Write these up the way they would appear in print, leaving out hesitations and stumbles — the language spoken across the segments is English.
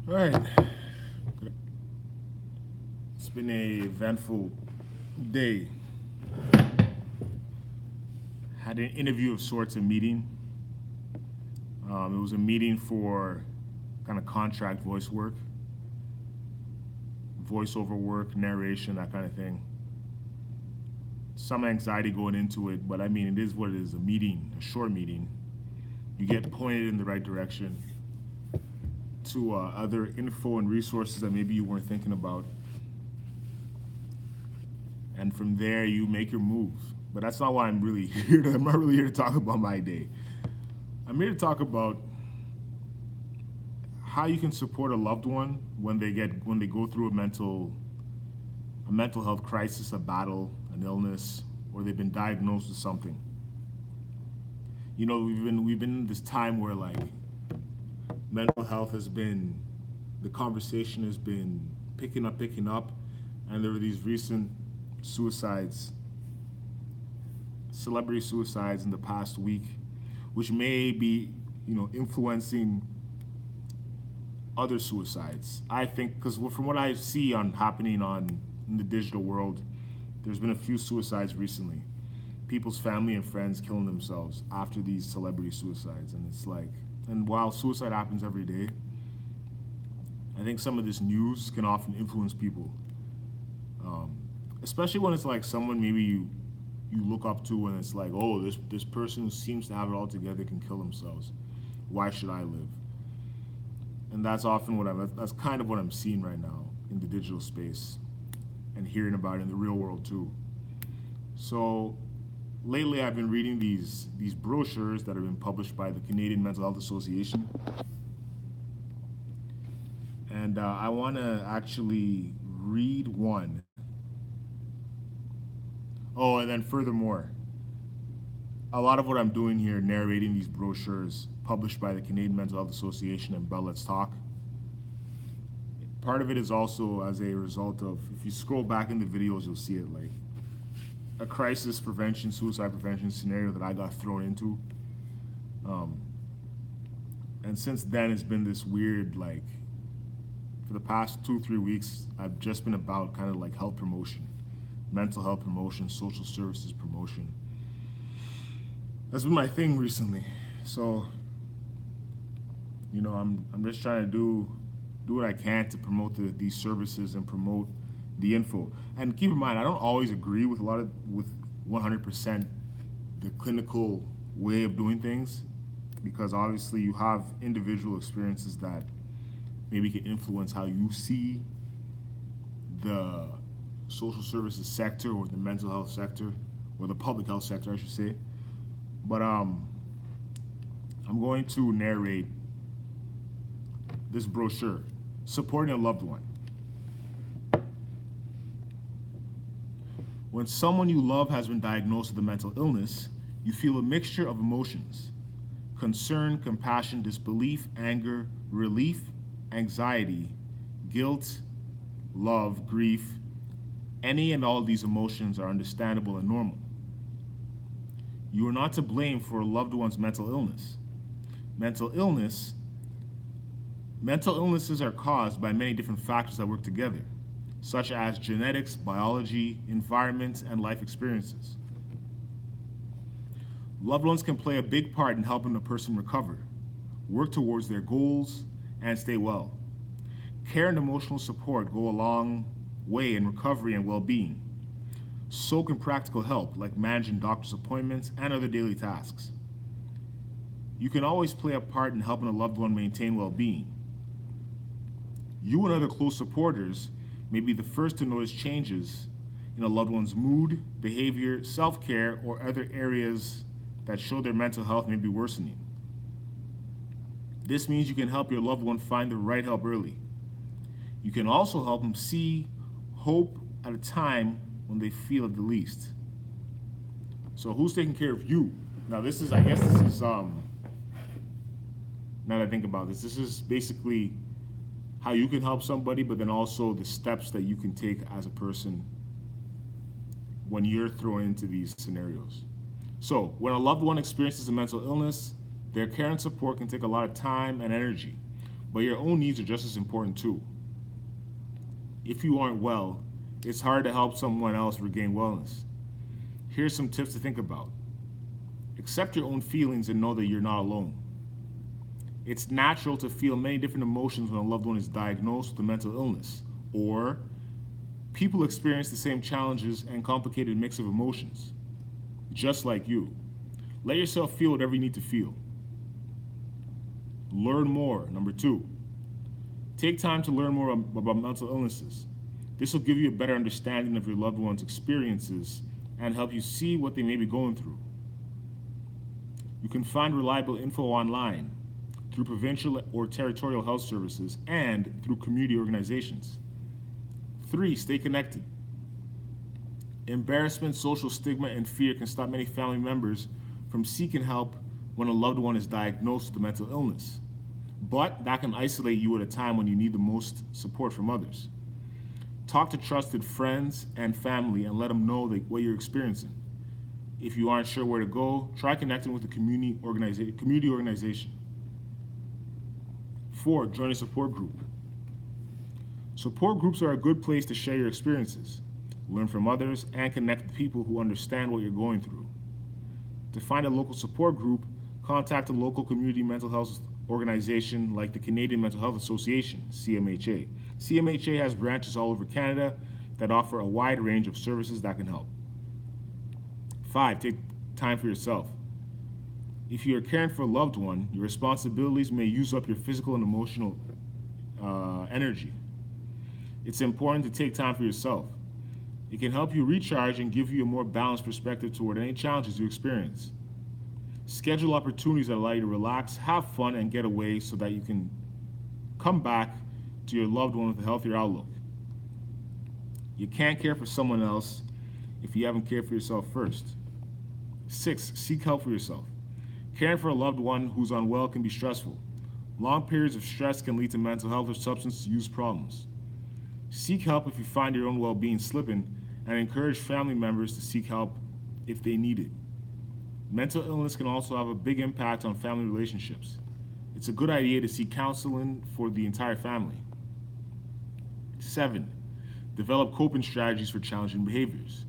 All right. It's been a eventful day. Had an interview of sorts, a meeting. It was a meeting for kind of contract voiceover work, narration, that kind of thing. Some anxiety going into it, but I mean, it is what it is, a meeting, a short meeting. You get pointed in the right direction to other info and resources that maybe you weren't thinking about. And from there, you make your move. But that's not why I'm really here. I'm not really here to talk about my day. I'm here to talk about how you can support a loved one when they go through a mental health crisis, a battle, an illness, or they've been diagnosed with something. You know, we've been in this time where like mental health has been the conversation has been picking up, and there were these recent suicides, celebrity suicides in the past week, which may be, influencing other suicides. I think because from what I see on happening on in the digital world, there's been a few suicides recently. People's family and friends killing themselves after these celebrity suicides, and it's like, and while suicide happens every day, I think some of this news can often influence people, especially when it's like someone maybe you look up to, and it's like, oh, this person seems to have it all together, can kill themselves. Why should I live? And that's kind of what I'm seeing right now in the digital space and hearing about it in the real world too. So lately I've been reading these brochures that have been published by the Canadian Mental Health Association, and I want to actually read one. Oh, and then furthermore, a lot of what I'm doing here, narrating these brochures published by the Canadian Mental Health Association and Bell Let's Talk, part of it is also as a result of, if you scroll back in the videos, you'll see it, like a crisis prevention, suicide prevention scenario that I got thrown into. Um, and since then, it's been this weird, like, for the past 2, 3 weeks, I've just been about kind of like health promotion, mental health promotion, social services promotion. That's been my thing recently. So, I'm just trying to do what I can to promote these services and promote the info. And keep in mind, I don't always agree with 100% the clinical way of doing things, because obviously you have individual experiences that maybe can influence how you see the social services sector or the mental health sector or the public health sector, I should say. But I'm going to narrate this brochure, Supporting a Loved One. When someone you love has been diagnosed with a mental illness, you feel a mixture of emotions: concern, compassion, disbelief, anger, relief, anxiety, guilt, love, grief. Any and all of these emotions are understandable and normal. You are not to blame for a loved one's mental illness. Mental illness, mental illnesses are caused by many different factors that work together, such as genetics, biology, environment, and life experiences. Loved ones can play a big part in helping a person recover, work towards their goals, and stay well. Care and emotional support go a long way in recovery and well-being. So can practical help, like managing doctor's appointments and other daily tasks. You can always play a part in helping a loved one maintain well-being. You and other close supporters may be the first to notice changes in a loved one's mood, behavior, self-care, or other areas that show their mental health may be worsening. This means you can help your loved one find the right help early. You can also help them see hope at a time when they feel it the least. So who's taking care of you? Now I guess this is, now that I think about this is basically how you can help somebody, but then also the steps that you can take as a person when you're thrown into these scenarios. So when a loved one experiences a mental illness, their care and support can take a lot of time and energy. but your own needs are just as important too. If you aren't well, it's hard to help someone else regain wellness. Here's some tips to think about. Accept your own feelings and know that you're not alone. It's natural to feel many different emotions when a loved one is diagnosed with a mental illness, or people experience the same challenges and complicated mix of emotions, just like you. Let yourself feel whatever you need to feel. Learn more. Number two, take time to learn more about mental illnesses. This will give you a better understanding of your loved one's experiences and help you see what they may be going through. You can find reliable info online through provincial or territorial health services and through community organizations. 3, stay connected. Embarrassment, social stigma, and fear can stop many family members from seeking help when a loved one is diagnosed with a mental illness. But that can isolate you at a time when you need the most support from others. Talk to trusted friends and family and let them know what you're experiencing. If you aren't sure where to go, try connecting with a community organization. 4, join a support group. Support groups are a good place to share your experiences, learn from others, and connect with people who understand what you're going through. To find a local support group, contact a local community mental health organization like the Canadian Mental Health Association, CMHA. CMHA has branches all over Canada that offer a wide range of services that can help. 5, take time for yourself. If you are caring for a loved one, your responsibilities may use up your physical and emotional energy. It's important to take time for yourself. It can help you recharge and give you a more balanced perspective toward any challenges you experience. Schedule opportunities that allow you to relax, have fun, and get away so that you can come back to your loved one with a healthier outlook. You can't care for someone else if you haven't cared for yourself first. 6, seek help for yourself. Caring for a loved one who's unwell can be stressful. Long periods of stress can lead to mental health or substance use problems. Seek help if you find your own well-being slipping, and encourage family members to seek help if they need it. Mental illness can also have a big impact on family relationships. It's a good idea to seek counseling for the entire family. 7, develop coping strategies for challenging behaviors.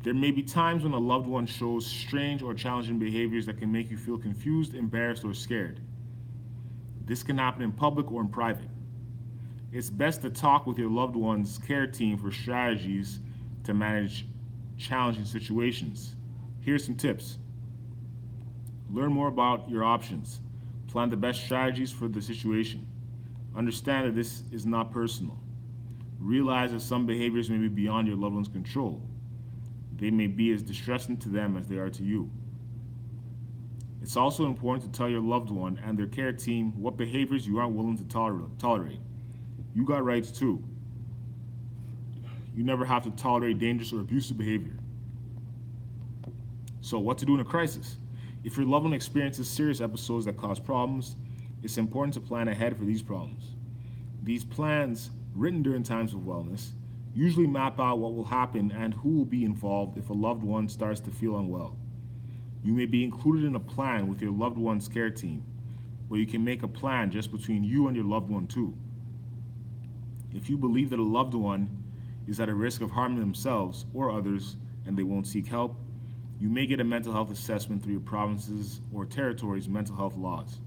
There may be times when a loved one shows strange or challenging behaviors that can make you feel confused, embarrassed, or scared. This can happen in public or in private. It's best to talk with your loved one's care team for strategies to manage challenging situations. Here's some tips. Learn more about your options. Plan the best strategies for the situation. Understand that this is not personal. Realize that some behaviors may be beyond your loved one's control. They may be as distressing to them as they are to you. It's also important to tell your loved one and their care team what behaviors you aren't willing to tolerate. You got rights too. You never have to tolerate dangerous or abusive behavior. So what to do in a crisis? If your loved one experiences serious episodes that cause problems, it's important to plan ahead for these problems. These plans, written during times of wellness, usually map out what will happen and who will be involved if a loved one starts to feel unwell. You may be included in a plan with your loved one's care team, or you can make a plan just between you and your loved one too. If you believe that a loved one is at a risk of harming themselves or others and they won't seek help, you may get a mental health assessment through your province's or territory's mental health laws.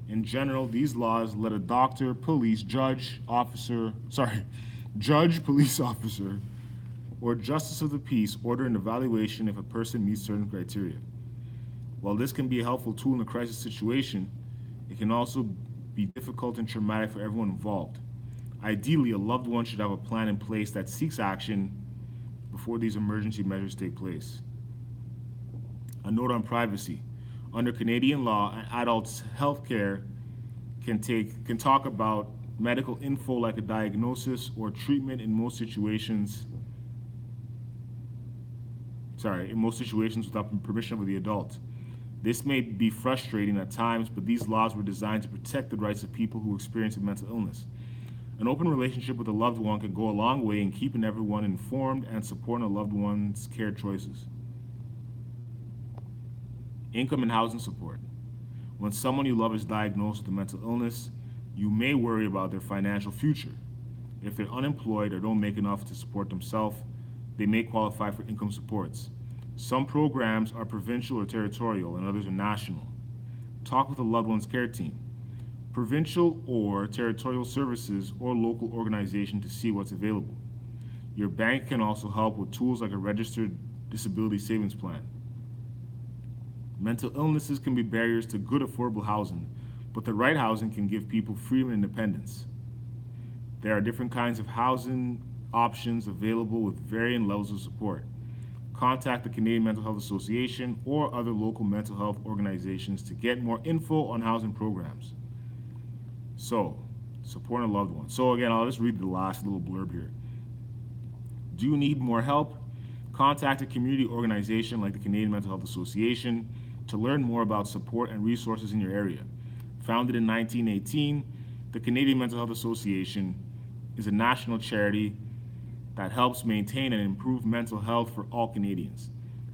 In general, these laws let a doctor, police, judge, police officer, or justice of the peace order an evaluation if a person meets certain criteria. While this can be a helpful tool in a crisis situation, it can also be difficult and traumatic for everyone involved. Ideally, a loved one should have a plan in place that seeks action before these emergency measures take place. A note on privacy. Under Canadian law, an adult's health care can talk about medical info like a diagnosis or treatment in most situations without permission of the adult. This may be frustrating at times, but these laws were designed to protect the rights of people who experience a mental illness. An open relationship with a loved one can go a long way in keeping everyone informed and supporting a loved one's care choices. Income and housing support. When someone you love is diagnosed with a mental illness, You may worry about their financial future. If they're unemployed or don't make enough to support themselves, they may qualify for income supports. Some programs are provincial or territorial, and others are national. Talk with a loved one's care team, provincial or territorial services, or local organization to see what's available. Your bank can also help with tools like a registered disability savings plan. Mental illnesses can be barriers to good affordable housing, but the right housing can give people freedom and independence. There are different kinds of housing options available with varying levels of support. Contact the Canadian Mental Health Association or other local mental health organizations to get more info on housing programs. So, supporting a loved one. So again, I'll just read the last little blurb here. Do you need more help? Contact a community organization like the Canadian Mental Health Association to learn more about support and resources in your area. Founded in 1918, the Canadian Mental Health Association is a national charity that helps maintain and improve mental health for all Canadians.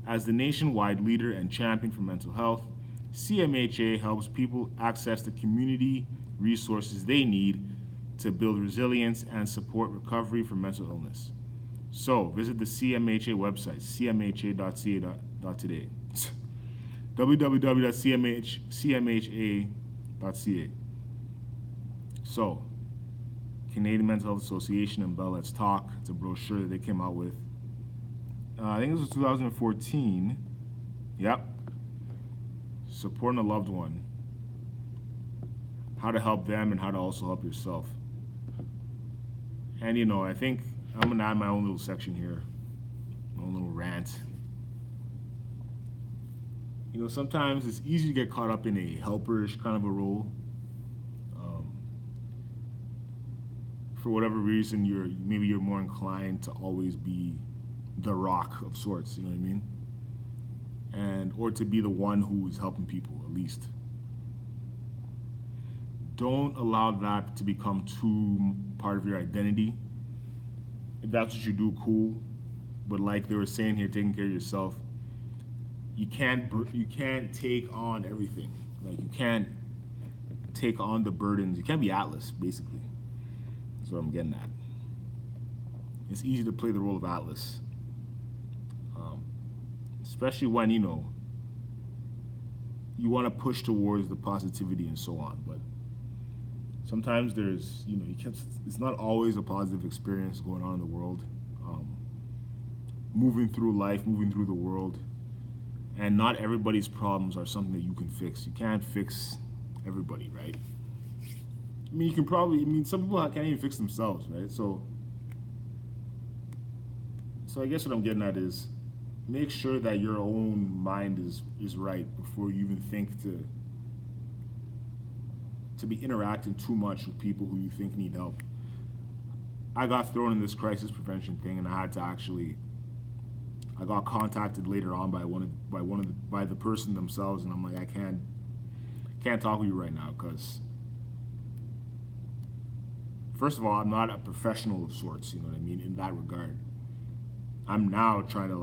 As the nationwide leader and champion for mental health, CMHA helps people access the community resources they need to build resilience and support recovery from mental illness. So visit the CMHA website, cmha.ca.today. www.cmha.ca. So, Canadian Mental Health Association and Bell Let's Talk. It's a brochure that they came out with. I think this was 2014. Yep. Supporting a loved one. How to help them and how to also help yourself. And I think I'm gonna add my own little section here, my own little rant. Sometimes it's easy to get caught up in a helperish kind of a role. For whatever reason, maybe you're more inclined to always be the rock of sorts. You know what I mean? Or to be the one who is helping people at least. Don't allow that to become too part of your identity. If that's what you do, cool. But like they were saying here, taking care of yourself, you can't take on everything. Like you can't take on the burdens. You can't be Atlas, basically. That's what I'm getting at. It's easy to play the role of Atlas, especially when you want to push towards the positivity and so on. But sometimes there's it's not always a positive experience going on in the world. Moving through life, moving through the world, and not everybody's problems are something that you can fix. You can't fix everybody, right? You can probably, some people can't even fix themselves, right? So I guess what I'm getting at is make sure that your own mind is right before you even think to be interacting too much with people who you think need help. I got thrown in this crisis prevention thing, and I got contacted later on by the person themselves, and I'm like, I can't talk with you right now because, first of all, I'm not a professional of sorts, you know what I mean, in that regard. I'm now trying to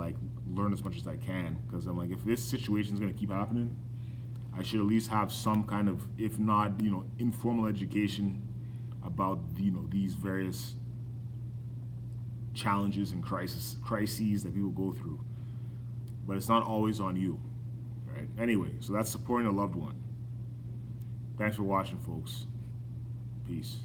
learn as much as I can because I'm like, if this situation is going to keep happening, I should at least have some kind of, if not, informal education about, these various challenges and crises that people go through. But it's not always on you, right? Anyway, so that's supporting a loved one. Thanks for watching, folks. Peace.